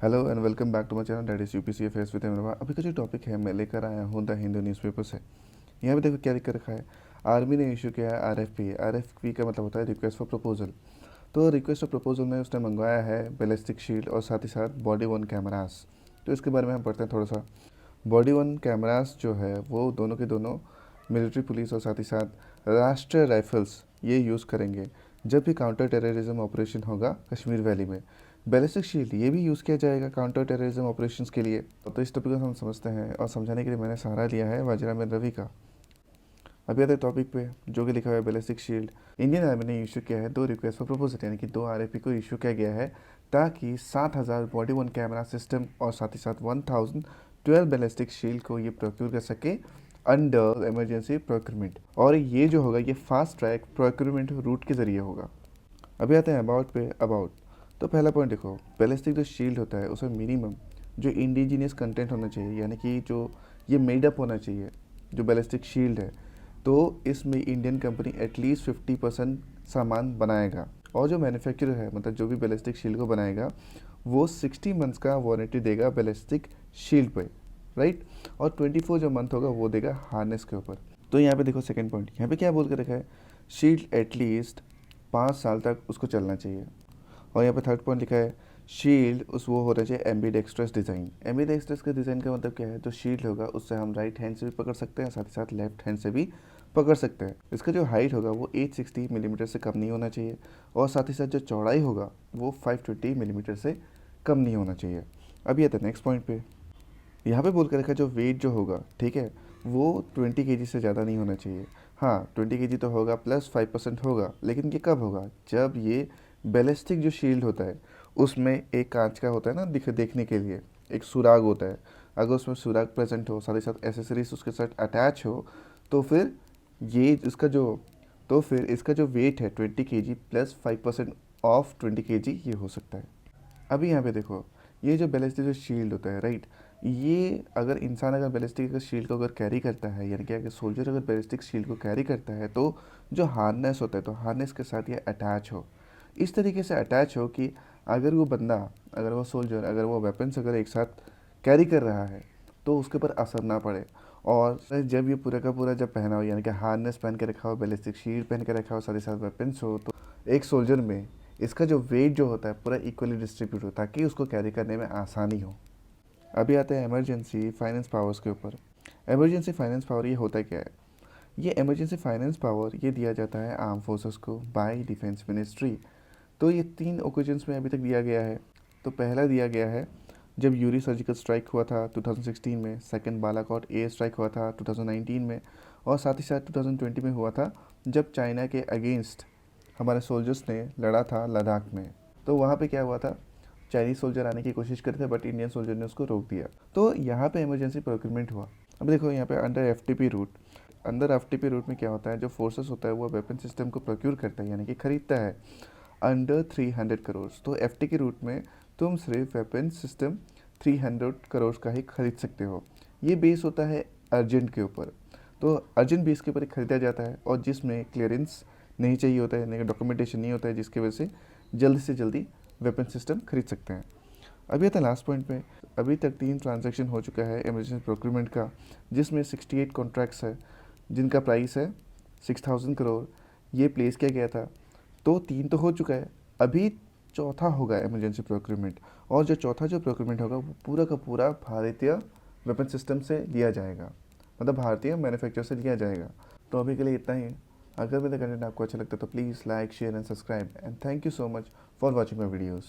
Hello and welcome back to my channel that is UPC face with अमरवा। अभी का जो टॉपिक है मैं लेकर आया हूँ द हिंदू न्यूज़पेपर से। यहाँ पे देखो क्या लिख कर रखा है। आर्मी ने इशू किया है आरएफपी। आरएफपी का मतलब होता है रिक्वेस्ट फॉर प्रपोजल। तो रिक्वेस्ट फॉर प्रपोजल में उसने मंगवाया है बैलिस्टिक शील्ड और साथ ही साथ बॉडी वन कैमरास। तो इसके बारे में हम पढ़ते हैं थोड़ा सा। बॉडी वन कैमरास जो है वो दोनों के दोनों मिलिट्री पुलिस और साथ ही साथ राष्ट्रीय राइफल्स ये यूज़ करेंगे जब भी काउंटर टेररिज्म ऑपरेशन होगा कश्मीर वैली में। बैलिस्टिक शील्ड ये भी यूज़ किया जाएगा काउंटर टेररिज्म ऑपरेशंस के लिए। तो इस टॉपिक को हम समझते हैं और समझाने के लिए मैंने सहारा लिया है वाजिरामन रवि का। अभी आते टॉपिक पे जो कि लिखा हुआ है बैलिस्टिक शील्ड। इंडियन आर्मी ने इशू किया है 2 रिक्वेस्ट फॉर प्रपोजल यानी कि 2 आरएफपी को इशू किया गया है ताकि 7,000 बॉडी वन कैमरा सिस्टम और साथ ही साथ 1,012 बैलिस्टिक शील्ड को ये प्रोक्योर कर सके अंडर इमरजेंसी प्रोक्योरमेंट। और ये जो होगा ये फास्ट ट्रैक प्रोक्योरमेंट रूट के ज़रिए होगा। अभी आते हैं अबाउट पे। अबाउट तो पहला पॉइंट देखो, बैलिस्टिक जो शील्ड होता है उसमें मिनिमम जो इंडिजीनियस कंटेंट होना चाहिए यानी कि जो ये मेड अप होना चाहिए जो बैलिस्टिक शील्ड है। तो इसमें इंडियन कंपनी एटलीस्ट 50% सामान बनाएगा और जो मैन्युफैक्चरर है मतलब जो भी बैलिस्टिक शील्ड को बनाएगा वो 60 मंथ्स का वारंटी देगा बैलिस्टिक शील्ड पे, राइट। और 24 जो मंथ होगा वो देगा हार्नेस के ऊपर। तो यहाँ पे देखो सेकंड पॉइंट यहाँ पे क्या बोल कर रखा है, शील्ड एटलीस्ट 5 साल तक उसको चलना चाहिए। और यहाँ पे थर्ड पॉइंट लिखा है शील्ड उस वो होना चाहिए एम्बीडेक्स्ट्रस डिज़ाइन। एम्बीडेक्स्ट्रस का डिज़ाइन का मतलब क्या है, जो शील्ड होगा उससे हम राइट हैंड से भी पकड़ सकते हैं साथ ही साथ लेफ्ट हैंड से भी पकड़ सकते हैं। इसका जो हाइट होगा वो 860 मिलीमीटर से कम नहीं होना चाहिए और साथ ही साथ जो चौड़ाई होगा वो 520 मिलीमीटर से कम नहीं होना चाहिए। अभी आता है नेक्स्ट पॉइंट पे। यहाँ पे बोल कर रखा है जो वेट जो होगा, ठीक है, वो 20 केजी से ज़्यादा नहीं होना चाहिए। हाँ 20 केजी तो होगा प्लस 5% होगा, लेकिन ये कब होगा, जब ये बैलिस्टिक जो शील्ड होता है उसमें एक कांच का होता है ना देखने के लिए एक सुराग होता है। अगर उसमें सुराग प्रेजेंट हो साथ ही साथ एसेसरीज उसके साथ अटैच हो तो फिर ये इसका जो इसका जो वेट है 20 केजी प्लस 5% ऑफ 20 केजी ये हो सकता है। अभी यहाँ पे देखो ये जो बैलिस्टिक जो शील्ड होता है, राइट, ये अगर इंसान अगर बैलिस्टिक का शील्ड को अगर कैरी करता है यानी कि अगर सोल्जर अगर बैलिस्टिक शील्ड को कैरी करता है तो जो हार्नेस होता है तो हार्नेस के साथ ये अटैच हो, इस तरीके से अटैच हो कि अगर वो बंदा अगर वो सोल्जर अगर वो वेपन्स अगर एक साथ कैरी कर रहा है तो उसके ऊपर असर ना पड़े। और जब ये पूरा का पूरा जब पहना हो यानी कि हार्नेस पहन के रखा हो बैलिस्टिक शील्ड पहन के रखा हो साथ ही साथ वेपन्स हो तो एक सोल्जर में इसका जो वेट जो होता है पूरा इक्वली डिस्ट्रीब्यूट हो ताकि उसको कैरी करने में आसानी हो। अभी आते हैं इमरजेंसी फाइनेंस पावर्स के ऊपर। इमरजेंसी फाइनेंस पावर ये होता क्या है, ये इमरजेंसी फाइनेंस पावर ये दिया जाता है आर्म फोर्सेस को बाय डिफेंस मिनिस्ट्री। तो ये 3 ओकेजन्स में अभी तक दिया गया है। तो पहला दिया गया है जब यूरी सर्जिकल स्ट्राइक हुआ था 2016 में, सेकंड बालाकोट एयर स्ट्राइक हुआ था 2019 में और साथ ही साथ 2020 में हुआ था जब चाइना के अगेंस्ट हमारे सोल्जर्स ने लड़ा था लद्दाख में। तो वहाँ पे क्या हुआ था, चाइनीज सोल्जर आने की कोशिश करे थे बट इंडियन सोल्जर ने उसको रोक दिया। तो यहाँ पे इमरजेंसी प्रोक्योरमेंट हुआ। अब देखो यहाँ पे अंडर एफटीपी रूट, अंदर एफटीपी रूट में क्या होता है, जो फोर्सेस होता है वो वेपन सिस्टम को प्रोक्योर करता है यानी कि खरीदता है अंडर 300 करोड़। तो एफटी के रूट में तुम सिर्फ वेपन सिस्टम 300 करोड़ का ही खरीद सकते हो। ये बेस होता है अर्जेंट के ऊपर। तो अर्जेंट बेस के ऊपर खरीदा जाता है और जिसमें क्लियरेंस नहीं चाहिए होता है यानी कि डॉक्यूमेंटेशन नहीं होता है, जिसकी वजह से जल्दी से जल्दी वेपन सिस्टम खरीद सकते हैं। अभी आता है लास्ट पॉइंट पे। अभी तक 3 ट्रांजैक्शन हो चुका है इमरजेंसी प्रोक्योरमेंट का जिसमें 68 कॉन्ट्रैक्ट्स है जिनका प्राइस है 6,000 करोड़। ये प्लेस किया गया था। तो 3 तो हो चुका है, अभी चौथा होगा इमरजेंसी प्रोक्योरमेंट। और जो चौथा जो प्रोक्योरमेंट होगा वो पूरा का पूरा भारतीय वेपन सिस्टम से लिया जाएगा, मतलब भारतीय मैन्युफैक्चर से लिया जाएगा। तो अभी के लिए इतना ही। अगर मेरा कंटेंट आपको अच्छा लगता है तो please like share and subscribe and thank you so much for watching my videos.